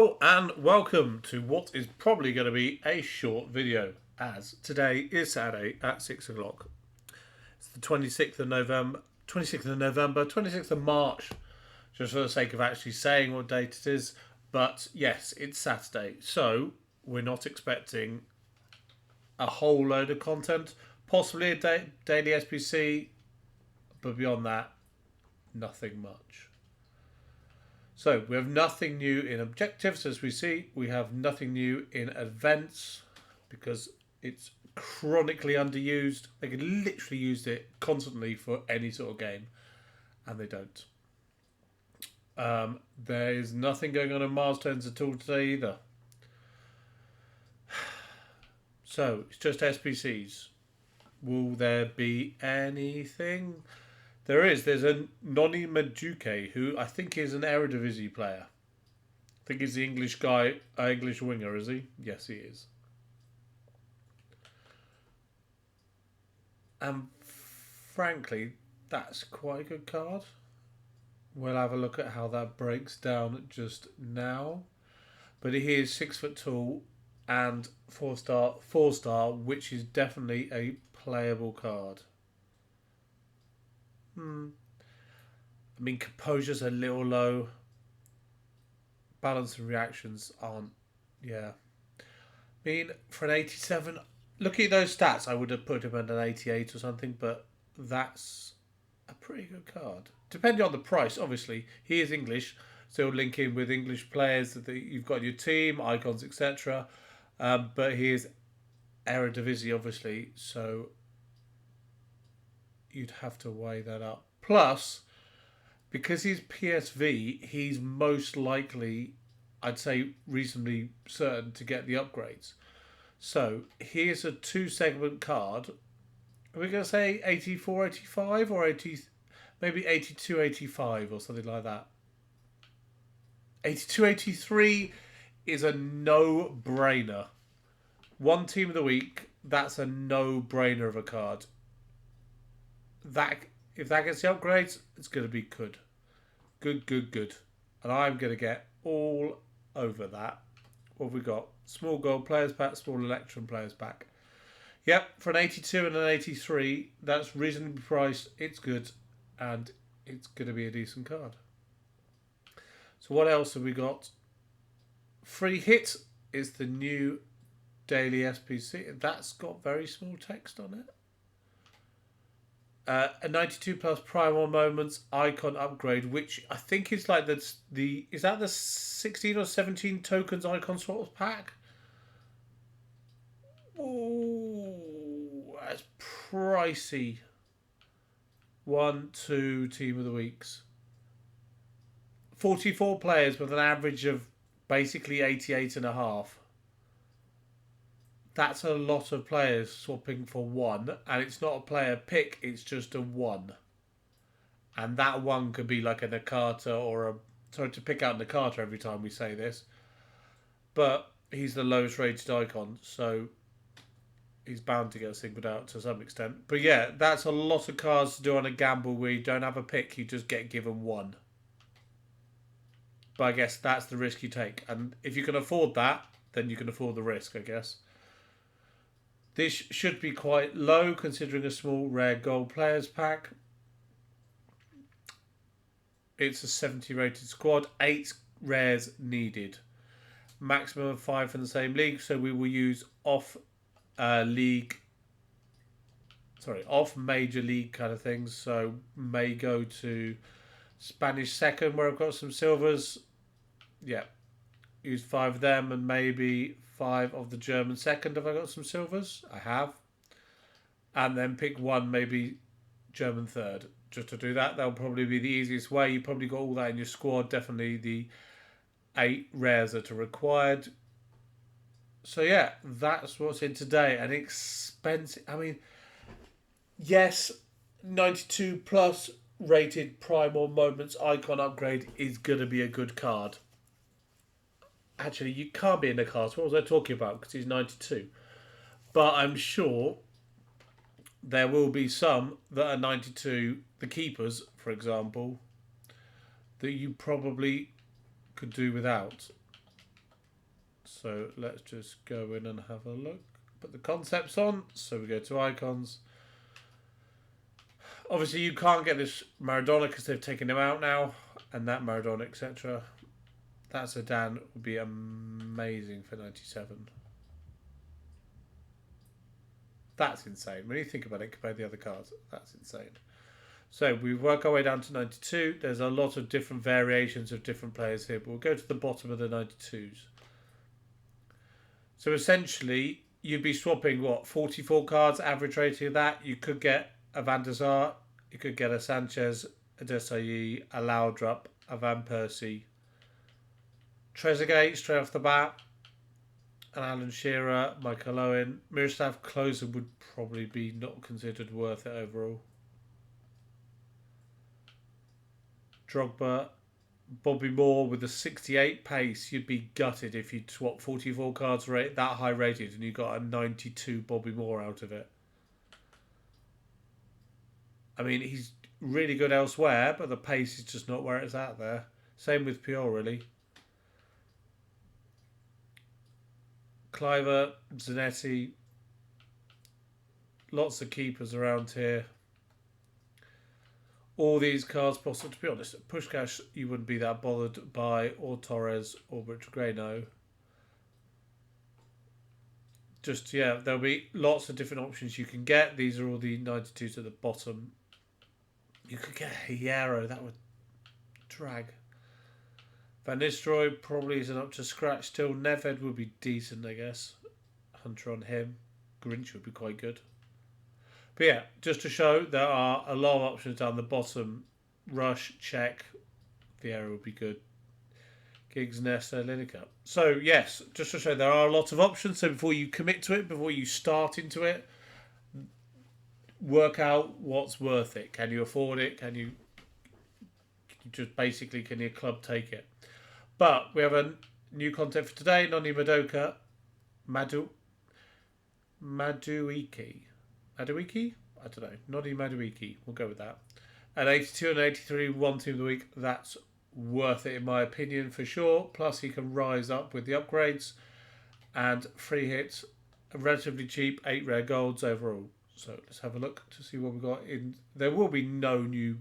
Hello and welcome to what is probably going to be a short video, as today is Saturday at 6 o'clock. It's the 26th of November, 26th of March, just for the sake of actually saying what date it is. But yes, it's Saturday, so we're not expecting a whole load of content, possibly a daily SBC, but beyond that, nothing much. So we have nothing new in objectives, as we see. We have nothing new in events because it's chronically underused. They could literally use it constantly for any sort of game, and they don't. There is nothing going on in milestones at all today either. So it's just SPCs. Will there be anything? There is. There's a Noni Madueke, who I think is an Eredivisie player. I think he's the English guy, English winger, is he? Yes, he is. And frankly, that's quite a good card. We'll have a look at how that breaks down just now. But he is 6 foot tall and 4-star, which is definitely a playable card. I mean, composure's a little low. Balance and reactions aren't. Yeah. I mean, for an 87, looking at those stats, I would have put him at an 88 or something, but that's a pretty good card. Depending on the price, obviously. He is English, so he'll link in with English players that you've got in your team, icons, etc. But he is Eredivisie, obviously, so you'd have to weigh that up. Plus, because he's PSV, he's most likely, I'd say reasonably certain to get the upgrades. So here's a 2-segment card. Are we going to say 84, 85 or 80, maybe 82, 85 or something like that? 82, 83 is a no-brainer. One team of the week, that's a no-brainer of a card. If that gets the upgrades, it's going to be good. Good. And I'm going to get all over that. What have we got? Small gold players pack, small electron players pack. Yep, for an 82 and an 83, that's reasonably priced. It's good, and it's going to be a decent card. So what else have we got? Free hit is the new daily SPC. That's got very small text on it. A 92 plus primal moments icon upgrade, which I think is like is that the 16 or 17 tokens icon sort of pack? Oh, that's pricey. 1, 2 team of the weeks. 44 players with an average of basically 88 and a half. That's a lot of players swapping for one, and it's not a player pick, it's just a one. And that one could be like a Nakata or a... Sorry to pick out Nakata every time we say this. But he's the lowest rated icon, so he's bound to get singled out to some extent. But yeah, that's a lot of cards to do on a gamble where you don't have a pick, you just get given one. But I guess that's the risk you take. And if you can afford that, then you can afford the risk, I guess. This should be quite low considering a small rare gold players pack. It's a 70 rated squad, 8 rares needed. Maximum of 5 from the same league, so we will use off major league kind of things. So may go to Spanish second where I've got some silvers. Yeah. Use 5 of them and maybe 5 of the German second if I got some silvers. I have. And then pick one, maybe German third. Just to do that, that'll probably be the easiest way. You probably got all that in your squad. Definitely the 8 rares that are required. So yeah, that's what's in today. An expensive... I mean, yes, 92 plus rated Primal Moments icon upgrade is going to be a good card. Actually, you can't be in the cast. What was I talking about? Because he's 92. But I'm sure there will be some that are 92. The keepers, for example, that you probably could do without. So let's just go in and have a look. Put the concepts on. So we go to icons. Obviously, you can't get this Maradona because they've taken him out now. And that Maradona, etc. That Zidane would be amazing for 97. That's insane. When you think about it, compared to the other cards, that's insane. So we work our way down to 92. There's a lot of different variations of different players here, but we'll go to the bottom of the 92s. So essentially, you'd be swapping, what, 44 cards, average rating of that. You could get a Van der Sar, you could get a Sanchez, a Desailly, a Laudrup, a Van Persie, Trezeguet straight off the bat, an Alan Shearer, Michael Owen. Miroslav Klose would probably be not considered worth it overall. Drogba, Bobby Moore with a 68 pace. You'd be gutted if you'd swap 44 cards that high rated and you got a 92 Bobby Moore out of it. I mean, he's really good elsewhere, but the pace is just not where it's at there. Same with Pure, really. Cliver, Zanetti. Lots of keepers around here. All these cards possible. To be honest, Puskás you wouldn't be that bothered by, or Torres, or Richard Greno. Just, yeah, there'll be lots of different options you can get. These are all the 92s at the bottom. You could get Hierro, that would drag. Van Nistelrooy probably isn't up to scratch still. Neved would be decent, I guess. Hunter on him. Grinch would be quite good. But yeah, just to show, there are a lot of options down the bottom. Rush, check. Vieira would be good. Giggs, Nesta, Lineker. So yes, just to show there are a lot of options. So before you commit to it, before you start into it, work out what's worth it. Can you afford it? Can you just basically, can your club take it? But we have a new content for today. Noni Madueke. Madueke? I don't know. Noni Madueke. We'll go with that. At 82 and 83, one team of the week. That's worth it in my opinion for sure. Plus he can rise up with the upgrades. And free hits. Relatively cheap. 8 rare golds overall. So let's have a look to see what we've got in. There will be no new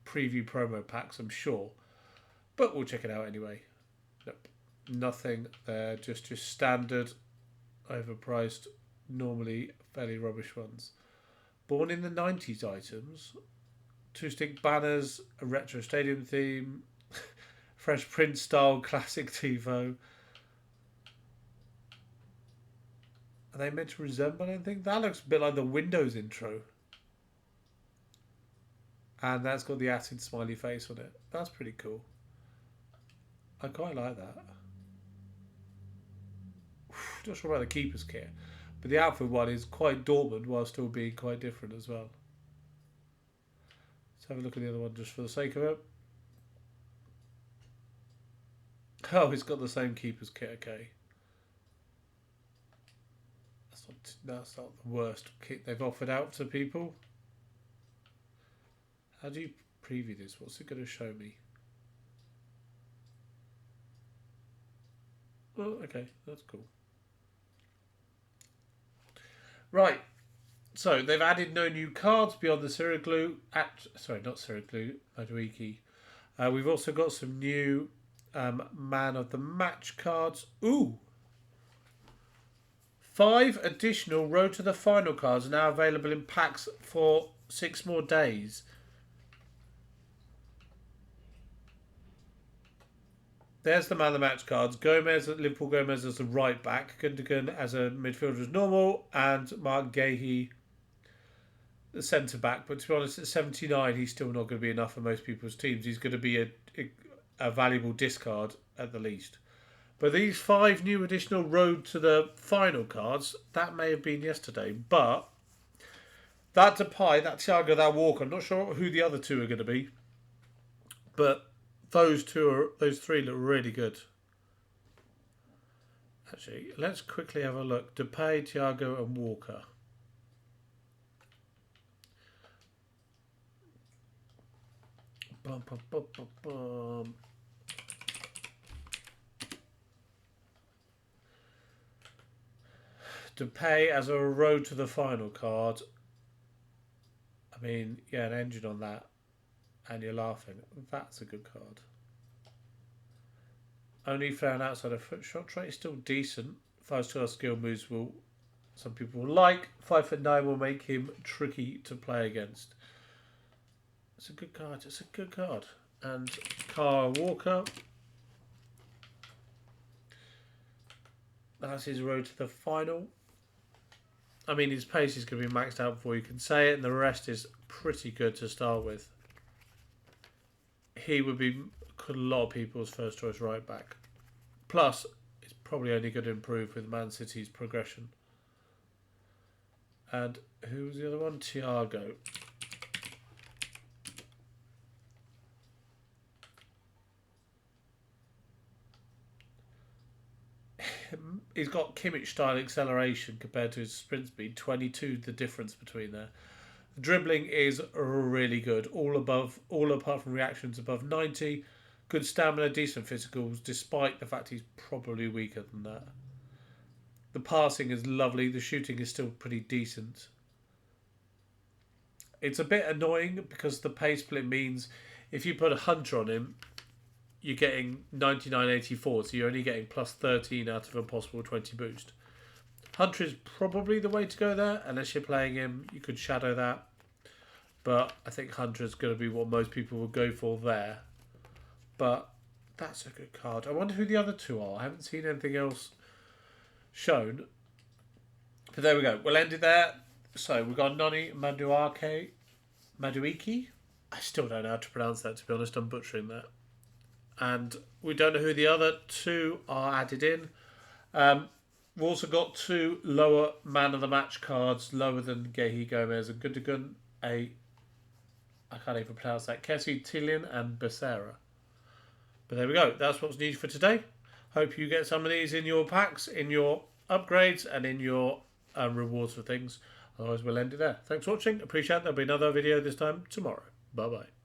preview promo packs, I'm sure. But we'll check it out anyway. Nope. Nothing there. Just your standard, overpriced, normally fairly rubbish ones. Born in the 90s items. 2-stick banners, a retro stadium theme, Fresh Prince style classic TiVo. Are they meant to resemble anything? That looks a bit like the Windows intro. And that's got the acid smiley face on it. That's pretty cool. I quite like that. Not sure about the keeper's kit. But the outfit one is quite Dortmund while still being quite different as well. Let's have a look at the other one just for the sake of it. Oh, it's got the same keeper's kit, okay. That's not the worst kit they've offered out to people. How do you preview this? What's it going to show me? Oh, okay, that's cool. Right, so they've added no new cards beyond the Siriglu. Sorry, not Siriglu, Madueke. We've also got some new Man of the Match cards. Ooh! 5 additional Road to the Final cards are now available in packs for 6 more days. There's the Man of the Match cards. Gomez, Liverpool Gomez as a right back. Gundogan as a midfielder as normal. And Mark Gahey, the centre back. But to be honest, at 79, he's still not going to be enough for most people's teams. He's going to be a valuable discard at the least. But these 5 new additional Road to the Final cards, that may have been yesterday. But that Depay, that Thiago, that Walker, I'm not sure who the other 2 are going to be. But those 3 look really good. Actually, let's quickly have a look. Depay, Thiago and Walker. Bum, bum, bum, bum, bum. Depay as a road to the final card. I mean, yeah, an engine on that. And you're laughing. That's a good card. Only found outside of foot shot rate is still decent. 5-star skill moves will, some people will like. 5'9" will make him tricky to play against. It's a good card. It's a good card. And Kyle Walker. That's his road to the final. I mean, his pace is going to be maxed out before you can say it, and the rest is pretty good to start with. He would be a lot of people's first choice right back. Plus, it's probably only going to improve with Man City's progression. And who was the other one? Thiago. He's got Kimmich style acceleration compared to his sprint speed. 22 the difference between there. The dribbling is really good. All apart from reactions above 90. Good stamina, decent physicals, despite the fact he's probably weaker than that. The passing is lovely. The shooting is still pretty decent. It's a bit annoying because the pace split means if you put a Hunter on him, you're getting 99.84, so you're only getting plus 13 out of a possible 20 boost. Hunter is probably the way to go there. Unless you're playing him, you could shadow that. But I think Hunter is going to be what most people will go for there. But that's a good card. I wonder who the other two are. I haven't seen anything else shown. But there we go. We'll end it there. So we've got Noni Madueke. I still don't know how to pronounce that, to be honest. I'm butchering that. And we don't know who the other two are added in. We've also got two lower man of the match cards, lower than Gehi Gomez and Gundogan. I can't even pronounce that. Kessie, Tillian and Becerra. But there we go. That's what's needed for today. Hope you get some of these in your packs, in your upgrades, and in your rewards for things. Otherwise, we'll end it there. Thanks for watching. Appreciate it. There'll be another video this time tomorrow. Bye-bye.